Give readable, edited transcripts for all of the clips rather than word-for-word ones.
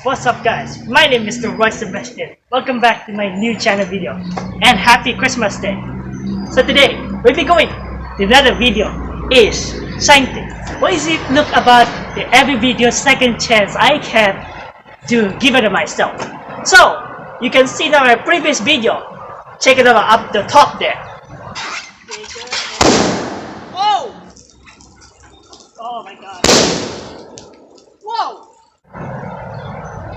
what's up guys? My name is Mr.Roy Sebastian. Welcome back to my new channel video and happy Christmas Day. So today we'll be going to another video is scientist. What is it look about the every video second chance I can to give it to myself. So you can see now my previous video. Check it out up the top there. Whoa! Oh my god. Whoa!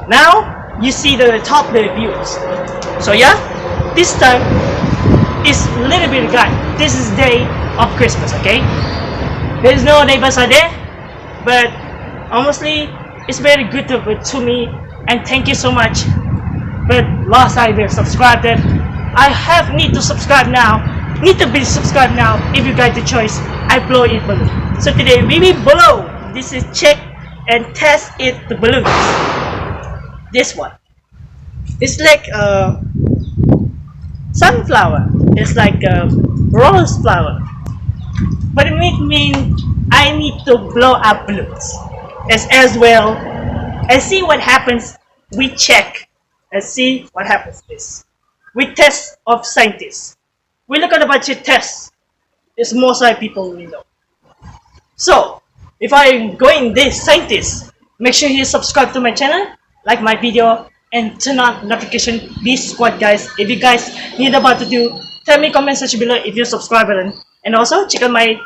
Now you see the top the views. So yeah, this time is a little bit guy. This is day of Christmas, okay? There's no neighbors are there, but honestly, it's very good to me, and thank you so much. But last I will subscribe that I have need to subscribe now. Need to be subscribed now. If you got the choice, I blow it balloon. So today we will blow. This is check and test it the balloons. This one, it's like a sunflower. It's like a rose flower, but it mean I need to blow up balloons as well and see what happens. We check and see what happens. This we test of scientists. We look at a bunch of tests. It's most like people we know. So if I'm going this scientist, make sure you subscribe to my channel, like my video, and turn on notification. This squad guys. If you guys need about to do, tell me comment section below if you subscribe button. And also check out my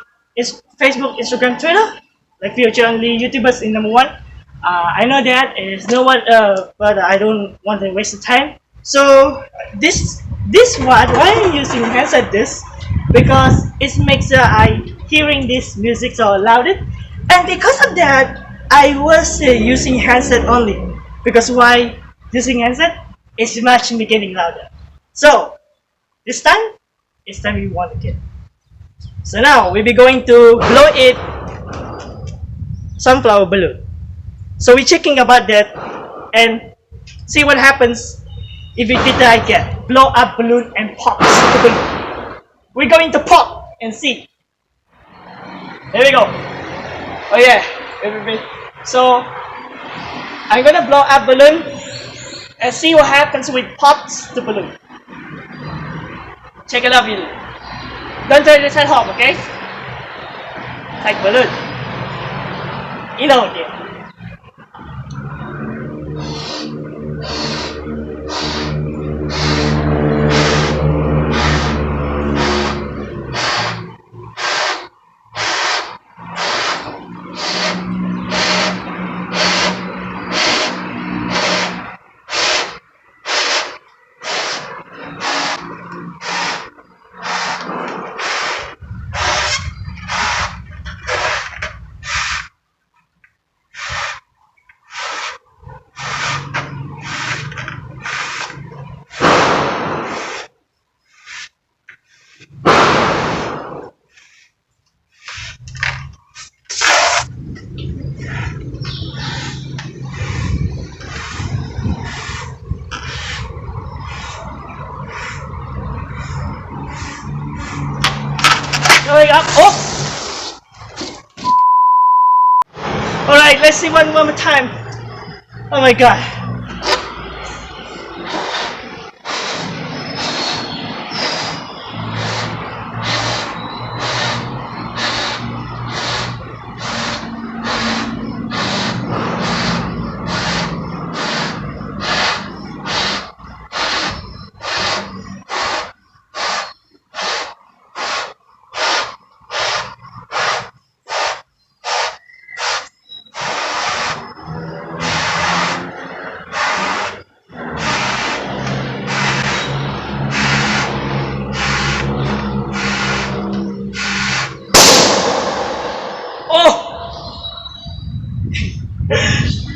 Facebook, Instagram, Twitter, like future only YouTubers in #1. I know that is no one, but I don't want to waste the time. So this one, why am I using headset this? Because it makes I hearing this music so loud, and because of that, I was using handset only. Because why using handset? It's much me getting louder. So this time, it's time we want to get. So now we'll be going to blow it sunflower balloon. So we're checking about that and see what happens if we did that again. Blow up balloon and pop the balloon. We're going to pop and see. There we go. Oh yeah. So I'm gonna blow up balloon and see what happens with pops the balloon. Check it out, video. Don't turn this at home, okay? Like balloon. You know it. Going up. Oh! Alright, let's see one more time. Oh my god.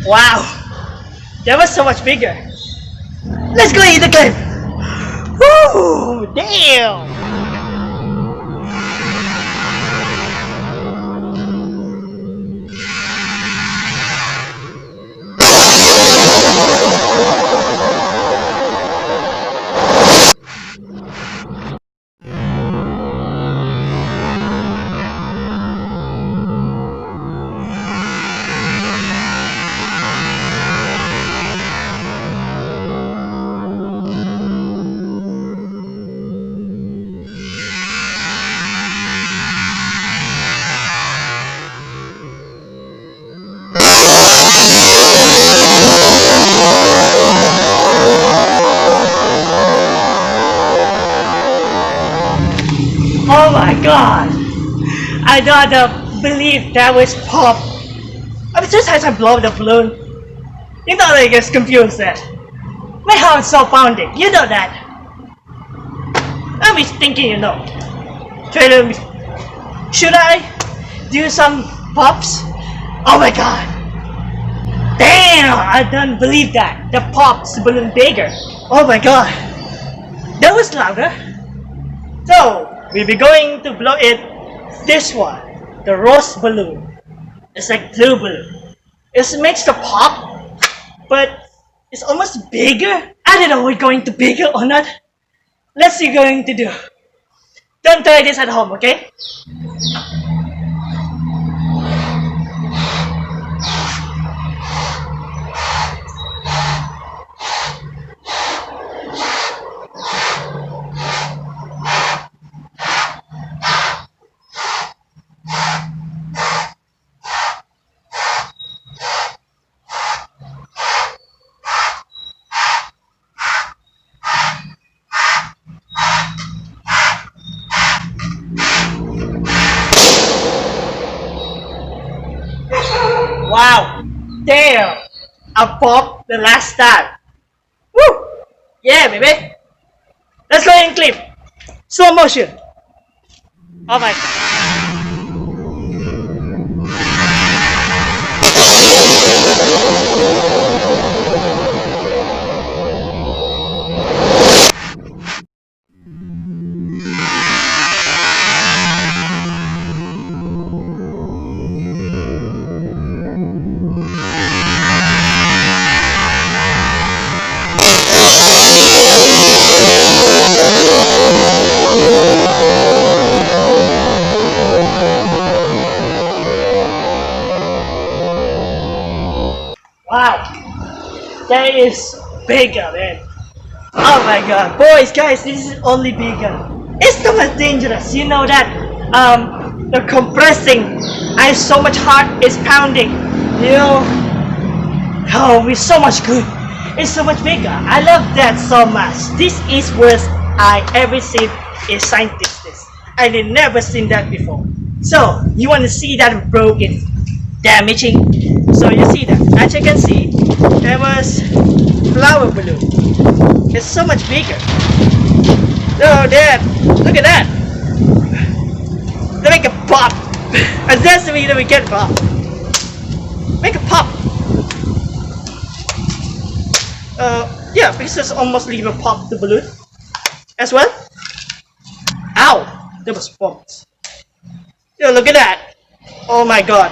Wow, that was so much bigger. Let's go eat the game. Woo, damn. Oh my god! I don't believe that was pop. I was just as I blow the balloon. You know I get confused that. My heart's so pounding, you know that. I was thinking, should I do some pops? Oh my god! Damn! I don't believe that. The pops balloon bigger. Oh my god! That was louder. So, we'll be going to blow it. This one, the rose balloon. It's like blue balloon. It makes the pop, but it's almost bigger. I don't know we're going to bigger or not. Let's see what we're going to do. Don't try this at home, okay? Wow! Damn! I popped the last time. Woo! Yeah, baby! Let's go and clip. Slow motion. Oh my god. Wow! That is bigger, man. Oh my god. Boys, guys, this is only bigger. It's so much dangerous. You know that the compressing is so much heart is pounding. You know, oh, it's so much good. It's so much bigger. I love that so much. This is worst I ever seen a scientist. I did never seen that before. So you want to see that broken, damaging? So you see that. As you can see, there was flower balloon. It's so much bigger. Oh, Dad, look at that. They make a pop. And that's the way that we get pop. Make a pop. Yeah, because it's almost leave a pop the balloon as well. Ow! That was popped. Yo, look at that. Oh my god.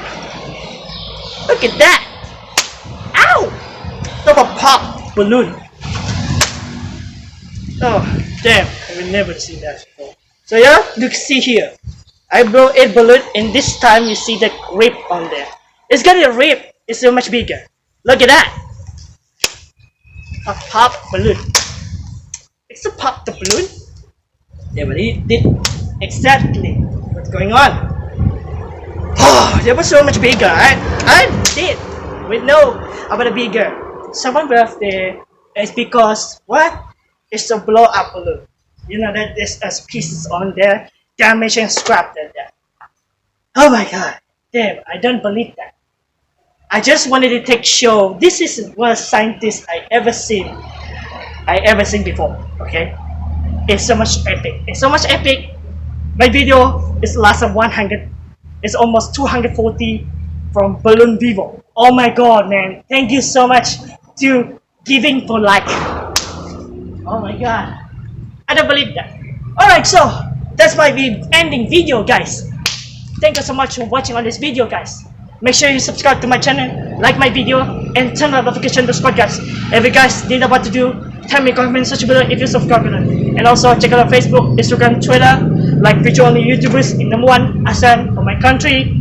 Look at that. Ow! That was a pop balloon. Oh, damn. I will never see that before. So yeah, you can see here. I blow a balloon and this time you see the rip on there. It's got a rip. It's so much bigger. Look at that. A pop balloon. It's a pop the balloon. Yeah, but it did exactly what's going on. Oh, that was so much bigger. I did we know about a bigger. Someone birthday is because what? It's a blow up balloon. You know that there's pieces on there, damage and scrap there. Oh my god, damn! I don't believe that. I just wanted to take show. This is what scientist I ever seen before. Okay, it's so much epic. It's so much epic. My video is last of 100. It's almost 240 from Balloon Vivo. Oh my god, man! Thank you so much to giving for like. Oh my god, I don't believe that. Alright, so that's my ending video, guys. Thank you so much for watching on this video, guys. Make sure you subscribe to my channel, like my video, and turn on notification to spot, guys. If you guys need know what to do, tell me comment section below if you subscribe. And also check out our Facebook, Instagram, Twitter, like feature only YouTubers in #1 ASEAN for my country.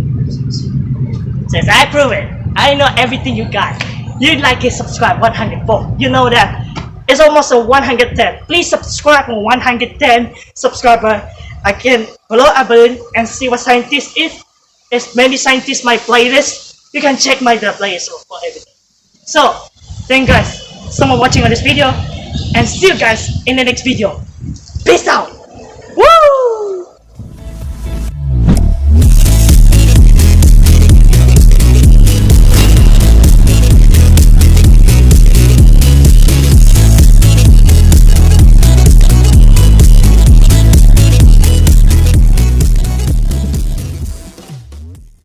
Since I prove it, I know everything you guys. You'd like it, subscribe 104. You know that. It's almost a 110. Please subscribe for 110 subscriber. I can blow a balloon and see what scientist is. It's many scientists my playlist. You can check my playlist for everything. So, thank you guys so much for watching on this video, and see you guys in the next video. Peace out. Woo!